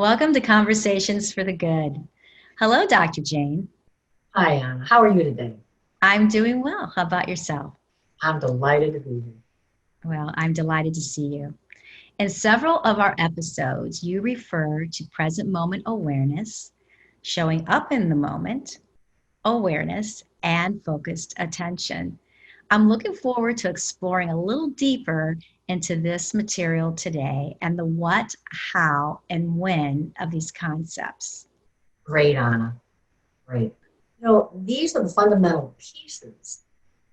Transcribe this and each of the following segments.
Welcome to Conversations for the Good. Hello, Dr. Jane. Hi, Anna. How are you today? I'm doing well. How about yourself? I'm delighted to be here. Well, I'm delighted to see you. In several of our episodes, you refer to present moment awareness, showing up in the moment, awareness, and focused attention. I'm looking forward to exploring a little deeper into this material today and the what, how, and when of these concepts. Great, Anna. Great. These are the fundamental pieces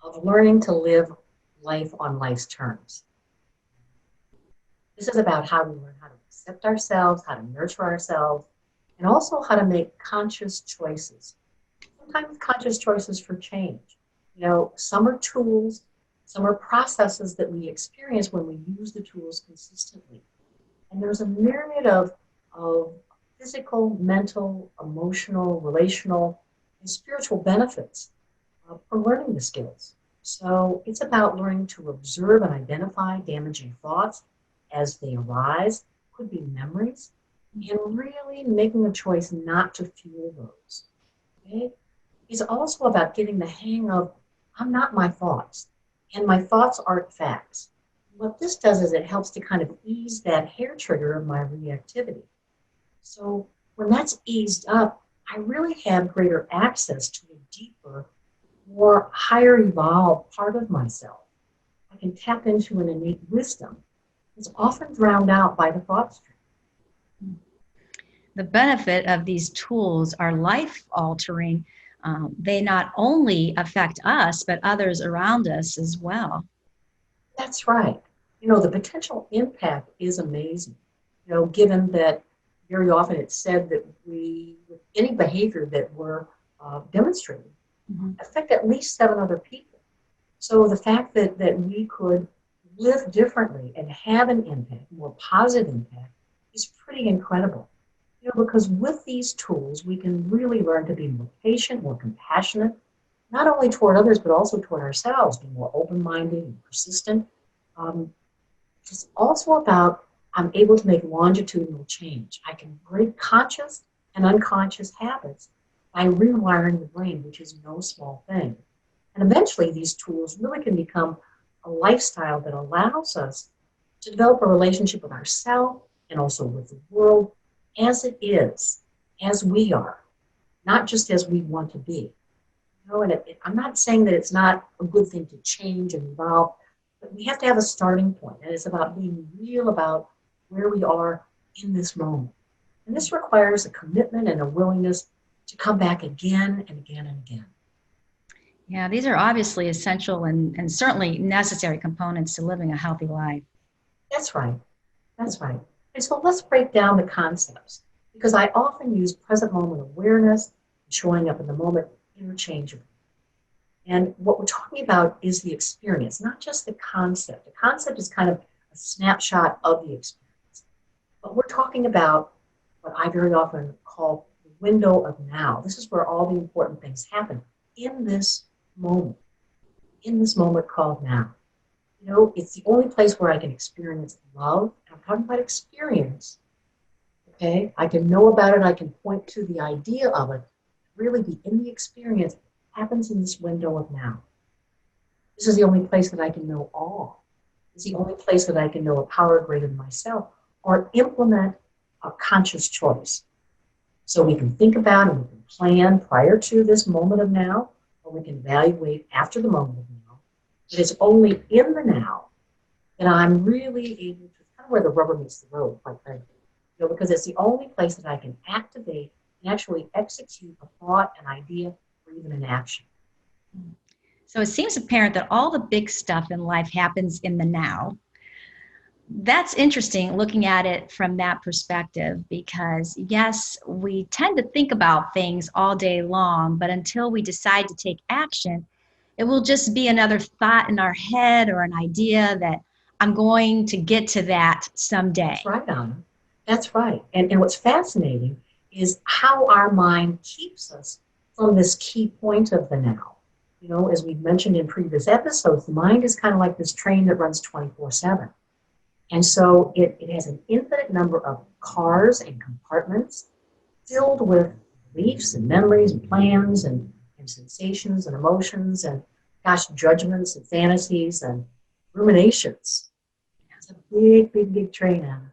of learning to live life on life's terms. This is about how we learn how to accept ourselves, how to nurture ourselves, and also how to make conscious choices. Sometimes conscious choices for change. Some are tools, some are processes that we experience when we use the tools consistently. And there's a myriad of physical, mental, emotional, relational, and spiritual benefits from learning the skills. So it's about learning to observe and identify damaging thoughts as they arise, could be memories, and really making a choice not to fuel those. Okay? It's also about getting the hang of, I'm not my thoughts, and my thoughts aren't facts. What this does is it helps to kind of ease that hair trigger of my reactivity. So when that's eased up, I really have greater access to a deeper, more higher evolved part of myself. I can tap into an innate wisdom that's often drowned out by the thought stream. The benefit of these tools are life altering. They not only affect us, but others around us as well. That's right. The potential impact is amazing. Given that very often it's said that with any behavior that we're demonstrating, Mhm. affect at least 7 other people. So the fact that we could live differently and have an impact, more positive impact, is pretty incredible. Because with these tools, we can really learn to be more patient, more compassionate, not only toward others, but also toward ourselves, be more open-minded and persistent. Um, it's also about I'm able to make longitudinal change. I can break conscious and unconscious habits by rewiring the brain, which is no small thing. And eventually, these tools really can become a lifestyle that allows us to develop a relationship with ourselves and also with the world as it is, as we are, not just as we want to be. I'm not saying that it's not a good thing to change and evolve, but we have to have a starting point, and it's about being real about where we are in this moment. And this requires a commitment and a willingness to come back again and again and again. Yeah, these are obviously essential and certainly necessary components to living a healthy life. That's right. That's right. And so let's break down the concepts because I often use present moment awareness, showing up in the moment interchangeably. And what we're talking about is the experience, not just the concept. The concept is kind of a snapshot of the experience. But we're talking about what I very often call the window of now. This is where all the important things happen in moment, in this moment called now. It's the only place where I can experience love. And I'm talking about experience. Okay. I can know about it. I can point to the idea of it. Really be in the experience happens in this window of now. This is the only place that I can know all. It's the only place that I can know a power greater than myself or implement a conscious choice. So we can think about and we can plan prior to this moment of now, or we can evaluate after the moment of now. But it's only in the now that I'm really able to, kind of where the rubber meets the road, quite frankly. Because it's the only place that I can activate and actually execute a thought, an idea, or even an action. So it seems apparent that all the big stuff in life happens in the now. That's interesting looking at it from that perspective because, yes, we tend to think about things all day long, but until we decide to take action, it will just be another thought in our head or an idea that I'm going to get to that someday. That's right, Anna. That's right. And what's fascinating is how our mind keeps us from this key point of the now. As we've mentioned in previous episodes, the mind is kind of like this train that runs 24/7. And so it has an infinite number of cars and compartments filled with beliefs and memories and plans and sensations and emotions and, gosh, judgments and fantasies and ruminations. It's a big, big, big train, Anna.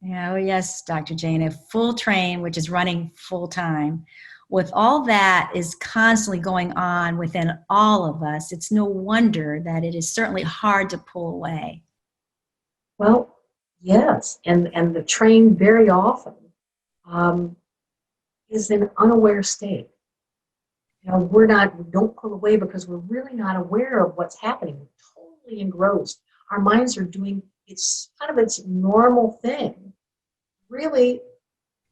Yeah, oh yes, Dr. Jane, a full train which is running full time. With all that is constantly going on within all of us, it's no wonder that it is certainly hard to pull away. Well, yes, and the train very often um, is in an unaware state. We don't pull away because we're really not aware of what's happening. We're totally engrossed. Our minds are doing it's kind of its normal thing, really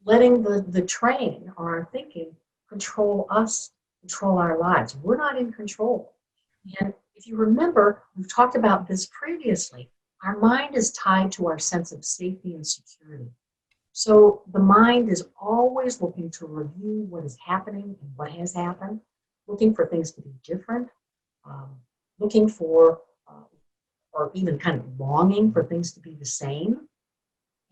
letting the train or our thinking control us, control our lives. We're not in control. And if you remember, we've talked about this previously. Our mind is tied to our sense of safety and security. So the mind is always looking to review what is happening and what has happened, looking for things to be different, um, looking for, or even kind of longing for things to be the same.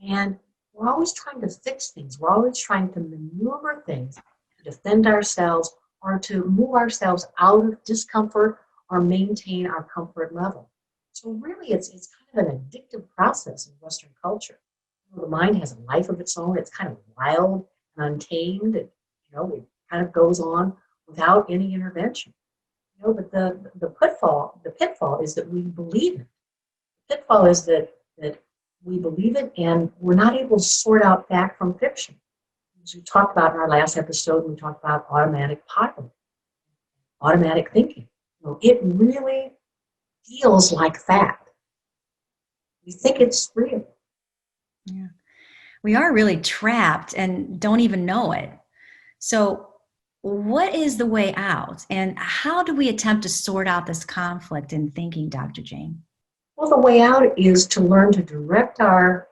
And we're always trying to fix things. We're always trying to maneuver things to defend ourselves or to move ourselves out of discomfort or maintain our comfort level. So really, it's kind of an addictive process in Western culture. The mind has a life of its own. It's kind of wild and untamed. It kind of goes on without any intervention. But the pitfall is that we believe it. The pitfall is that we believe it and we're not able to sort out fact from fiction. As we talked about in our last episode, we talked about automatic pilot, automatic thinking. It really feels like fact. We think it's real. Yeah. We are really trapped and don't even know it. So, what is the way out? And how do we attempt to sort out this conflict in thinking, Dr. Jane? Well, the way out is to learn to direct our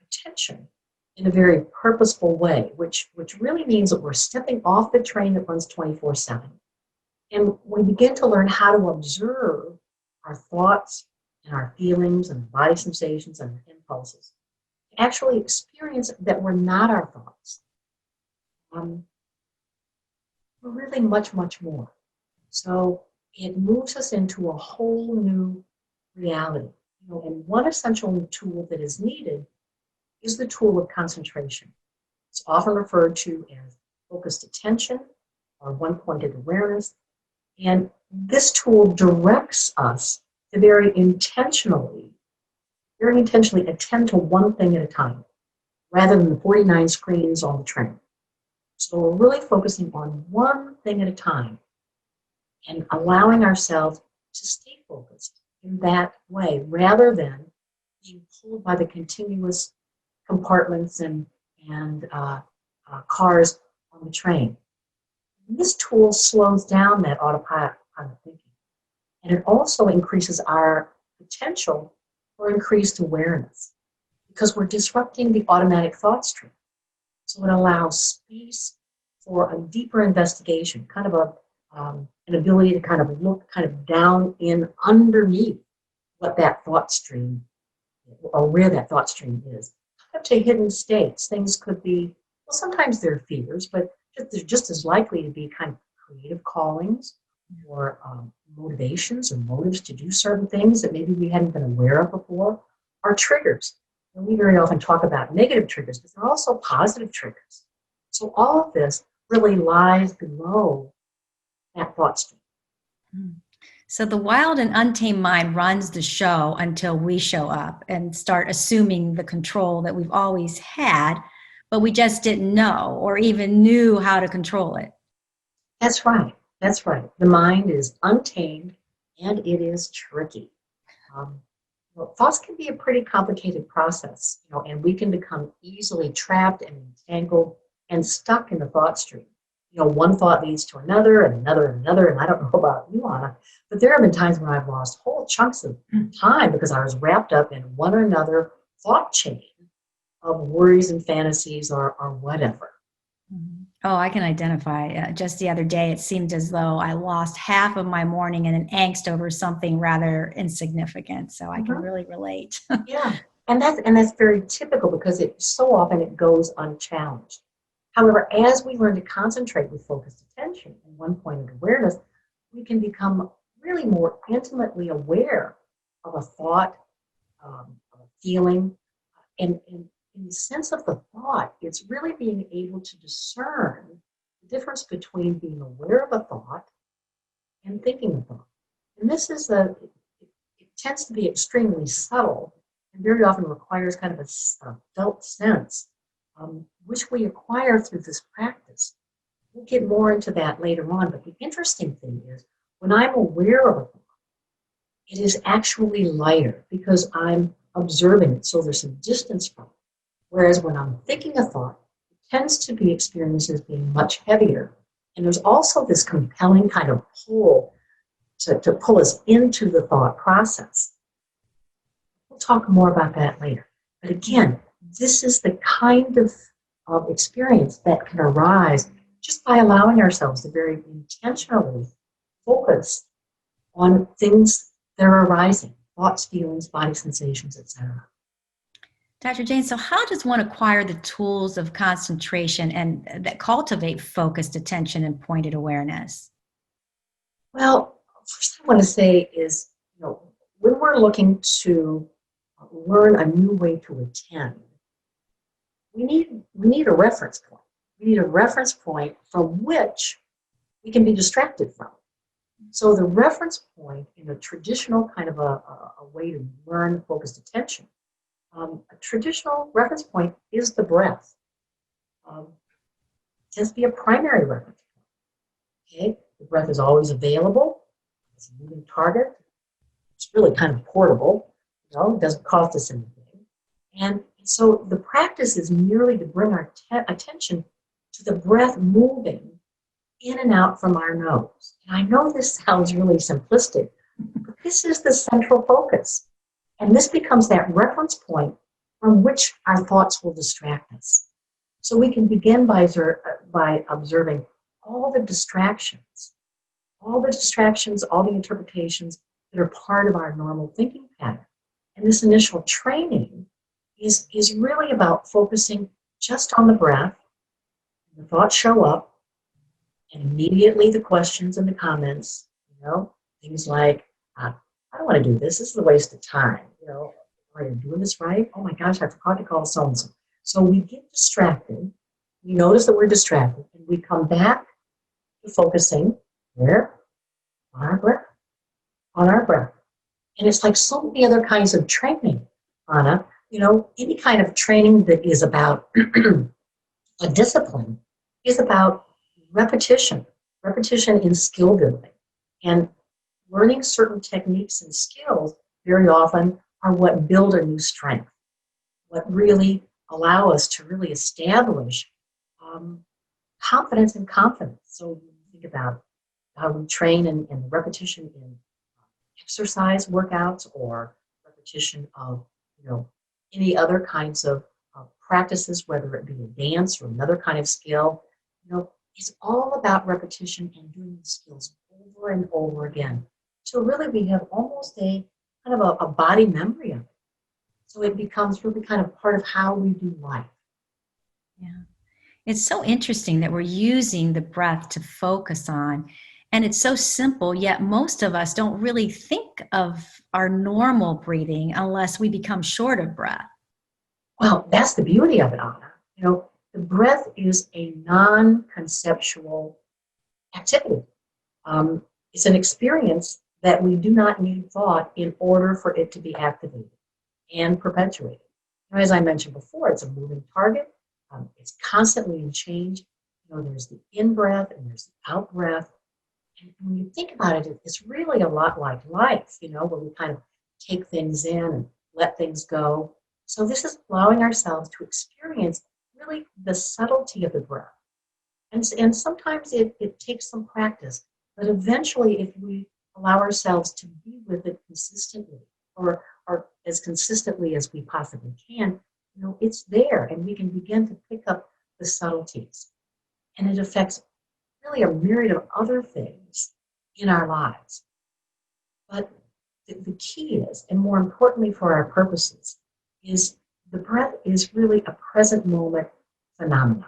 attention in a very purposeful way, which really means that we're stepping off the train that runs 24/7. And we begin to learn how to observe our thoughts and our feelings and body sensations and impulses. Actually experience that we're not our thoughts. Um, we're really much, much more. So it moves us into a whole new reality. And one essential tool that is needed is the tool of concentration. It's often referred to as focused attention or one-pointed awareness. And this tool directs us to very intentionally attend to one thing at a time, rather than the 49 screens on the train. So we're really focusing on one thing at a time and allowing ourselves to stay focused in that way, rather than being pulled by the continuous compartments and cars on the train. And this tool slows down that autopilot thinking, and it also increases our potential for increased awareness because we're disrupting the automatic thought stream. So it allows space for a deeper investigation, kind of an ability to kind of look kind of down in underneath what that thought stream or where that thought stream is. Kind of to hidden states. Things could be, well, sometimes they're fears, but they're just as likely to be kind of creative callings or motivations or motives to do certain things that maybe we hadn't been aware of before, are triggers. And we very often talk about negative triggers, but there are also positive triggers. So all of this really lies below that thought stream. So the wild and untamed mind runs the show until we show up and start assuming the control that we've always had, but we just didn't know or even knew how to control it. That's right. That's right. The mind is untamed and it is tricky. Thoughts can be a pretty complicated process, and we can become easily trapped and entangled and stuck in the thought stream. One thought leads to another and another and another, and I don't know about you, Anna, but there have been times when I've lost whole chunks of time because I was wrapped up in one or another thought chain of worries and fantasies or whatever. Oh, I can identify. Just the other day, it seemed as though I lost half of my morning in an angst over something rather insignificant. So I can really relate. Yeah. And that's very typical because it so often it goes unchallenged. However, as we learn to concentrate with focused attention and one pointed awareness, we can become really more intimately aware of a thought, of a feeling, and in the sense of the thought, it's really being able to discern the difference between being aware of a thought and thinking a thought. And this is it tends to be extremely subtle and very often requires kind of a felt sense, which we acquire through this practice. We'll get more into that later on, but the interesting thing is when I'm aware of a thought, it is actually lighter because I'm observing it, so there's some distance from it. Whereas when I'm thinking a thought, it tends to be experienced as being much heavier. And there's also this compelling kind of pull to pull us into the thought process. We'll talk more about that later. But again, this is the kind of experience that can arise just by allowing ourselves to very intentionally focus on things that are arising, thoughts, feelings, body sensations, etc. Dr. Jane, so how does one acquire the tools of concentration and that cultivate focused attention and pointed awareness? Well, first I want to say is, when we're looking to learn a new way to attend, we need a reference point. We need a reference point from which we can be distracted from. So the reference point in a traditional kind of a way to learn focused attention, a traditional reference point is the breath. It tends to be a primary reference point. Okay, the breath is always available. It's a moving target. It's really kind of portable. It doesn't cost us anything. And so the practice is merely to bring our attention to the breath moving in and out from our nose. And I know this sounds really simplistic, but this is the central focus. And this becomes that reference point from which our thoughts will distract us. So we can begin by observing all the distractions, all the interpretations that are part of our normal thinking pattern. And this initial training is really about focusing just on the breath. The thoughts show up, and immediately the questions and the comments, things like, I don't want to do this. This is a waste of time. Are you doing this right? Oh my gosh, I forgot to call so-and-so. So we get distracted. We notice that we're distracted, and we come back to focusing where? On our breath. On our breath. And it's like so many other kinds of training, Anna. Any kind of training that is about a discipline is about repetition in skill building. And learning certain techniques and skills very often are what build a new strength, what really allow us to really establish confidence and confidence. So think about how we train in repetition in exercise workouts or repetition of, any other kinds of practices, whether it be a dance or another kind of skill. It's all about repetition and doing the skills over and over again. So really we have almost a kind of a body memory of it. So it becomes really kind of part of how we do life. Yeah. It's so interesting that we're using the breath to focus on. And it's so simple, yet most of us don't really think of our normal breathing unless we become short of breath. Well, that's the beauty of it, Anna. The breath is a non-conceptual activity. It's an experience that we do not need thought in order for it to be activated and perpetuated. As I mentioned before, it's a moving target. It's constantly in change. There's the in-breath and there's the out-breath. And when you think about it, it's really a lot like life, where we kind of take things in and let things go. So this is allowing ourselves to experience really the subtlety of the breath. And sometimes it takes some practice, but eventually if we allow ourselves to be with it consistently or as consistently as we possibly can, it's there and we can begin to pick up the subtleties. And it affects really a myriad of other things in our lives. But the key is, and more importantly for our purposes, is the breath is really a present moment phenomenon.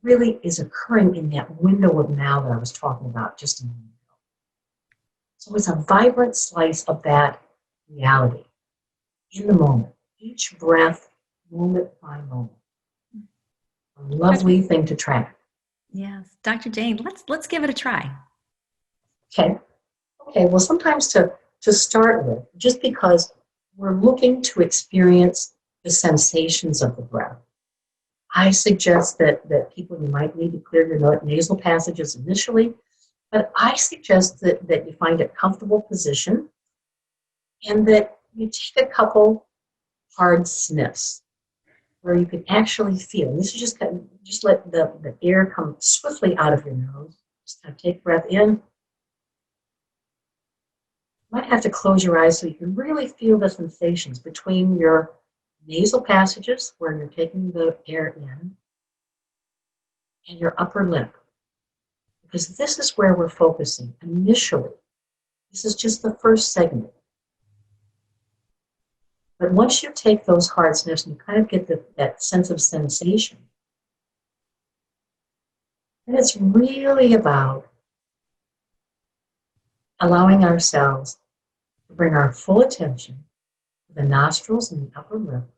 Really is occurring in that window of now that I was talking about just a moment ago. So it's a vibrant slice of that reality in the moment, each breath, moment by moment. A Dr. lovely thing to track. Yes, Dr. Jane, let's give it a try. Okay. Okay. Well, sometimes to start with, just because we're looking to experience the sensations of the breath, I suggest that people, you might need to clear your nasal passages initially, but I suggest that you find a comfortable position and that you take a couple hard sniffs where you can actually feel. And this is just kind of, just let the air come swiftly out of your nose. Just kind of take breath in. You might have to close your eyes so you can really feel the sensations between your nasal passages where you're taking the air in and your upper lip. Because this is where we're focusing initially. This is just the first segment. But once you take those hard sniffs and you kind of get that sense of sensation, then it's really about allowing ourselves to bring our full attention to the nostrils and the upper lip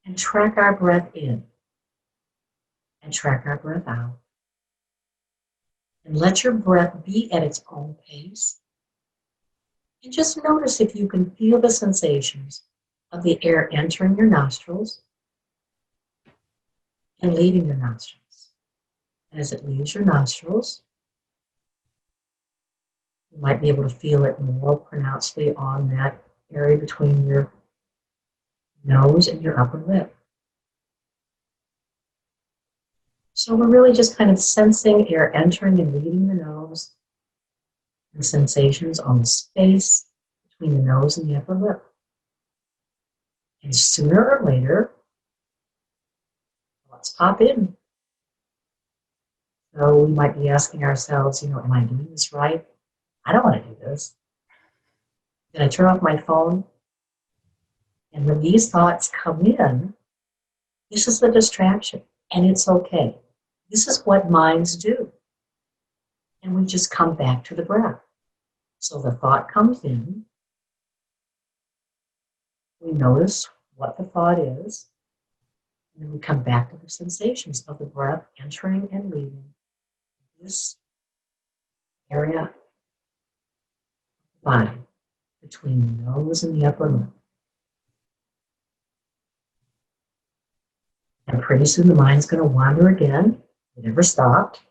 and track our breath in and track our breath out. And let your breath be at its own pace. And just notice if you can feel the sensations of the air entering your nostrils and leaving your nostrils. And as it leaves your nostrils, you might be able to feel it more pronouncedly on that area between your nose and your upper lip. So we're really just kind of sensing air entering and leaving the nose, and sensations on the space between the nose and the upper lip. And sooner or later, thoughts pop in. So we might be asking ourselves, am I doing this right? I don't want to do this. Then I turn off my phone. And when these thoughts come in, this is the distraction. And it's okay. This is what minds do. And we just come back to the breath. So the thought comes in. We notice what the thought is. And then we come back to the sensations of the breath entering and leaving this area of the body between the nose and the upper lip. And pretty soon the mind's going to wander again. It never stopped.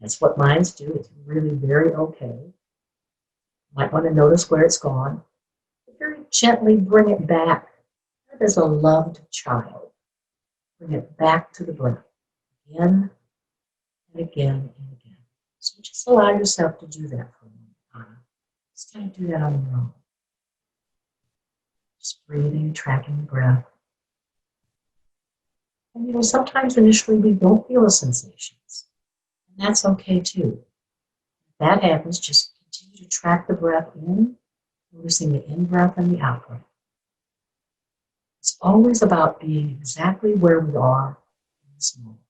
That's what minds do. It's really very okay. You might want to notice where it's gone. Very gently bring it back as a loved child. Bring it back to the breath again and again and again. So just allow yourself to do that for a moment, Anna. Just kind of do that on your own. Just breathing, tracking the breath. And sometimes initially we don't feel the sensations. And that's okay too. If that happens, just continue to track the breath in, noticing the in-breath and the out-breath. It's always about being exactly where we are in this moment.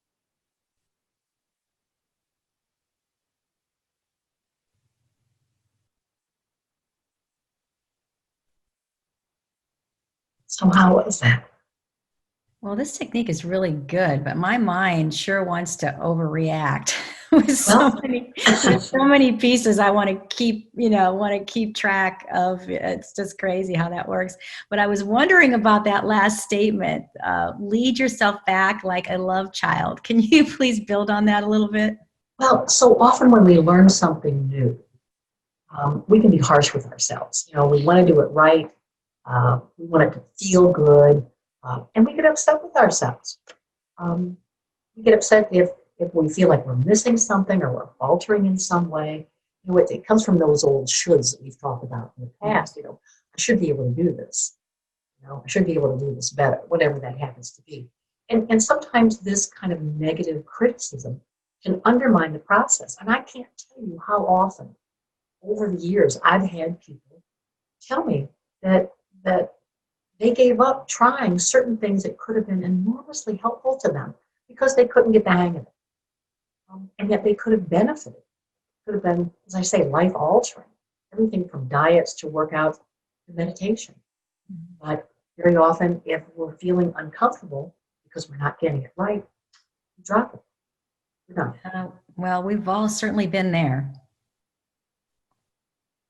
So how was that? Well, this technique is really good, but my mind sure wants to overreact with so Well, many with so many pieces I want to keep, want to keep track of. It's just crazy how that works. But I was wondering about that last statement, lead yourself back like a love child. Can you please build on that a little bit? well, so often when we learn something new, we can be harsh with ourselves. We want to do it right. We want it to feel good. And we get upset with ourselves. Um, we get upset if we feel like we're missing something or we're faltering in some way. It comes from those old shoulds that we've talked about in the past. I should be able to do this. I should be able to do this better, whatever that happens to be. And sometimes this kind of negative criticism can undermine the process. And I can't tell you how often over the years I've had people tell me that they gave up trying certain things that could have been enormously helpful to them because they couldn't get the hang of it. And yet they could have benefited. Could have been, as I say, life altering. Everything from diets to workouts to meditation. But very often, if we're feeling uncomfortable because we're not getting it right, we drop it. We're done. Well, we've all certainly been there.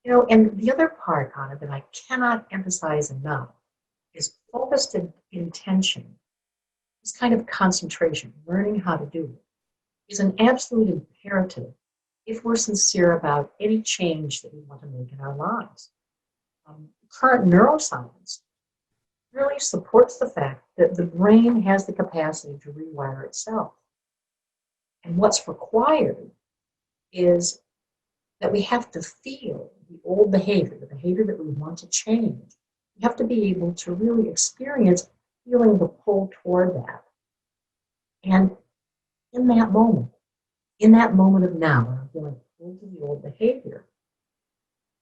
And the other part on it that I cannot emphasize enough is focused intention. This kind of concentration, learning how to do it, is an absolute imperative if we're sincere about any change that we want to make in our lives. Current neuroscience really supports the fact that the brain has the capacity to rewire itself. And what's required is that we have to feel the old behavior, the behavior that we want to change. We have to be able to really experience feeling the pull toward that. And in that moment of now, when I'm feeling pulled to the old behavior,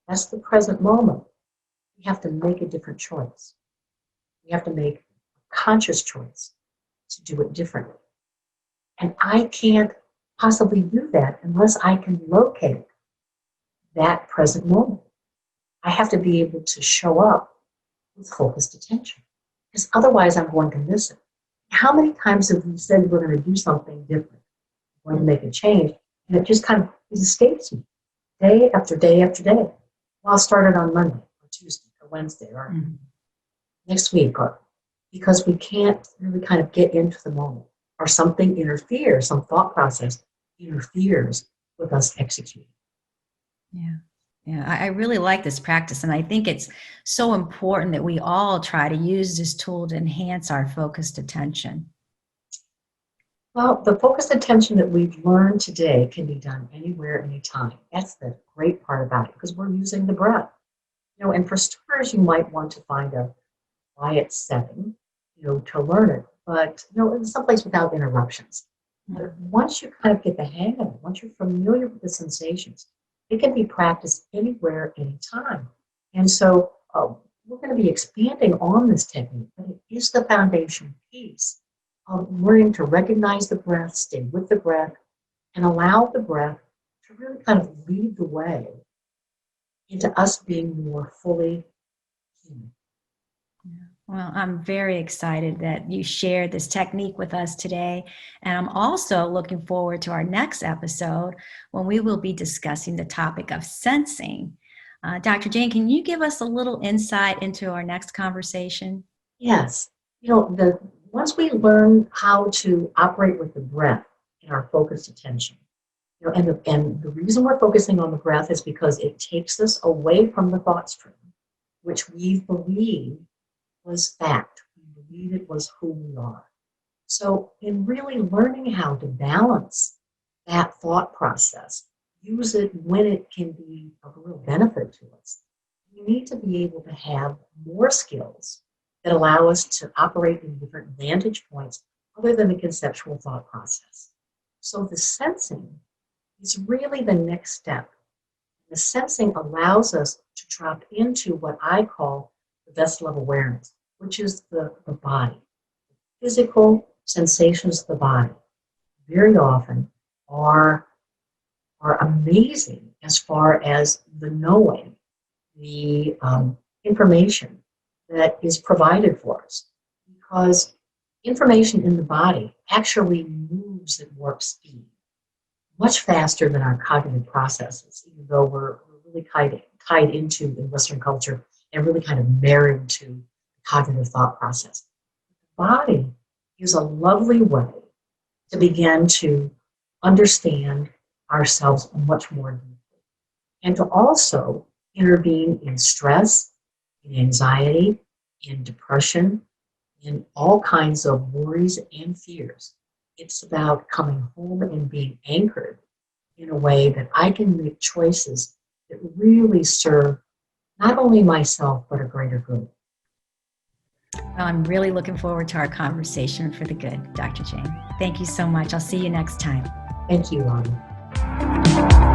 that's the present moment. We have to make a different choice. We have to make a conscious choice to do it differently. And I can't possibly do that unless I can locate that present moment. I have to be able to show up with focused attention, because otherwise I'm going to miss it. How many times have we said we're going to do something different, we're going to make a change, and it just kind of escapes me day after day after day? Well, I'll start it on Monday or Tuesday or Wednesday or next week, or because we can't really kind of get into the moment, or something interferes, some thought process interferes with us executing. Yeah, I really like this practice, and I think it's so important that we all try to use this tool to enhance our focused attention. Well, the focused attention that we've learned today can be done anywhere, anytime. That's the great part about it, because we're using the breath. And for starters, you might want to find a quiet setting, to learn it, but, in someplace without interruptions. But once you kind of get the hang of it, once you're familiar with the sensations, it can be practiced anywhere, anytime. And so we're going to be expanding on this technique, but it is the foundation piece of learning to recognize the breath, stay with the breath, and allow the breath to really kind of lead the way into us being more fully human. Well, I'm very excited that you shared this technique with us today. And I'm also looking forward to our next episode when we will be discussing the topic of sensing. Dr. Jane, can you give us a little insight into our next conversation? Yes. Once we learn how to operate with the breath in our focused attention, and the reason we're focusing on the breath is because it takes us away from the thought stream, which we believe was fact. We believe it was who we are. So in really learning how to balance that thought process, use it when it can be of real benefit to us, we need to be able to have more skills that allow us to operate in different vantage points other than the conceptual thought process. So the sensing is really the next step. The sensing allows us to drop into what I call the vessel of awareness, which is the body. Physical sensations of the body very often are amazing as far as the knowing, the information that is provided for us, because information in the body actually moves at warp speed, much faster than our cognitive processes, even though we're really tied into in Western culture and really kind of married to the cognitive thought process. The body is a lovely way to begin to understand ourselves much more deeply, and to also intervene in stress, in anxiety, in depression, in all kinds of worries and fears. It's about coming home and being anchored in a way that I can make choices that really serve not only myself, but a greater good. Well, I'm really looking forward to our conversation for the good, Dr. Jane. Thank you so much. I'll see you next time. Thank you, Lonnie.